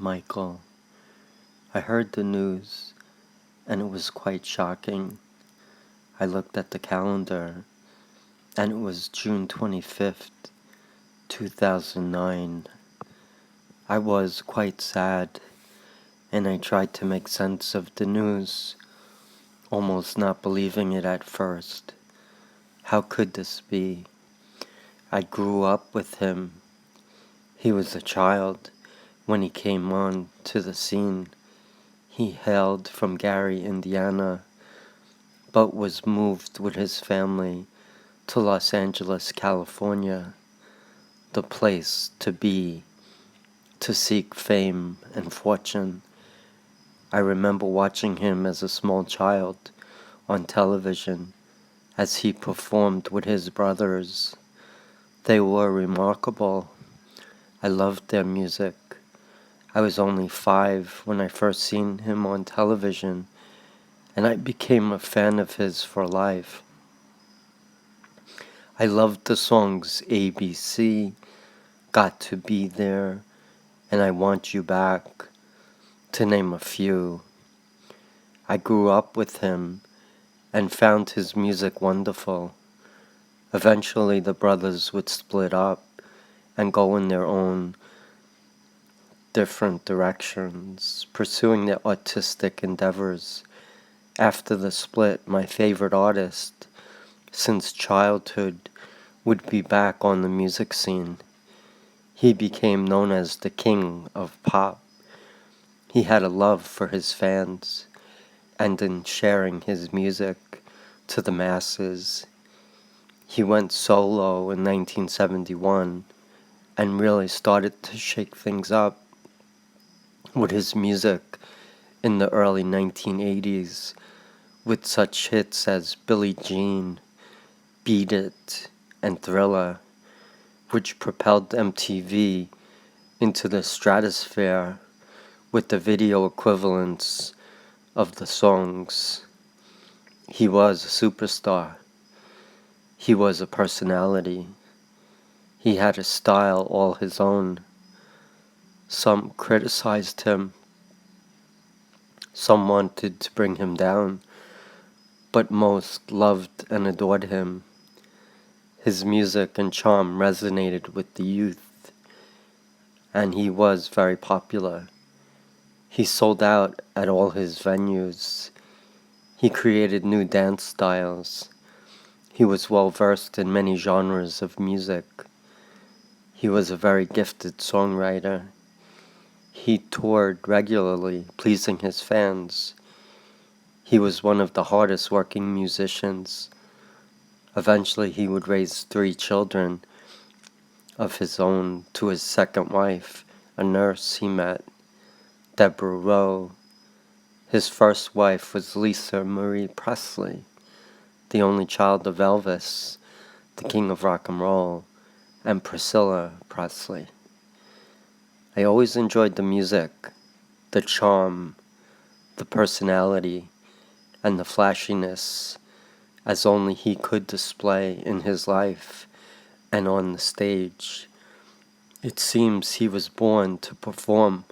Michael. I heard the news, and it was quite shocking. I looked at the calendar, and it was June 25th, 2009. I was quite sad, and I tried to make sense of the news, almost not believing it at first. How could this be? I grew up with him. He was a child when he came on to the scene. He hailed from Gary, Indiana, but was moved with his family to Los Angeles, California, the place to be, to seek fame and fortune. I remember watching him as a small child on television as he performed with his brothers. They were remarkable. I loved their music. I was only 5 when I first seen him on television, and I became a fan of his for life. I loved the songs ABC, Got to Be There, and I Want You Back, to name a few. I grew up with him and found his music wonderful. Eventually the brothers would split up and go in their own different directions, pursuing their artistic endeavors. After the split, my favorite artist since childhood would be back on the music scene. He became known as the king of pop. He had a love for his fans, and in sharing his music to the masses, he went solo in 1971 and really started to shake things up with his music in the early 1980s, with such hits as Billie Jean, Beat It, and Thriller, which propelled MTV into the stratosphere with the video equivalents of the songs. He was a superstar. He was a personality. He had a style all his own. Some criticized him. Some wanted to bring him down, but most loved and adored him. His music and charm resonated with the youth, and he was very popular. He sold out at all his venues. He created new dance styles. He was well versed in many genres of music. He was a very gifted songwriter. He toured regularly, pleasing his fans. He was one of the hardest working musicians. Eventually he would raise 3 children of his own to his second wife, a nurse he met, Deborah Rowe. His first wife was Lisa Marie Presley, the only child of Elvis, the king of rock and roll, and Priscilla Presley. I always enjoyed the music, the charm, the personality, and the flashiness as only he could display in his life and on the stage. It seems he was born to perform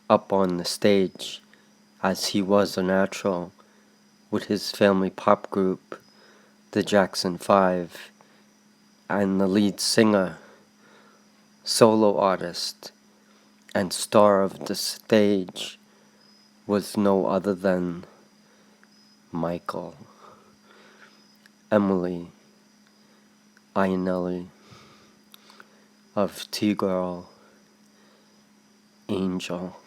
up on the stage, as he was a natural with his family pop group, the Jackson 5, and the lead singer, solo artist, and star of the stage was no other than Michael. Emily Iannelli of T-Girl Angel.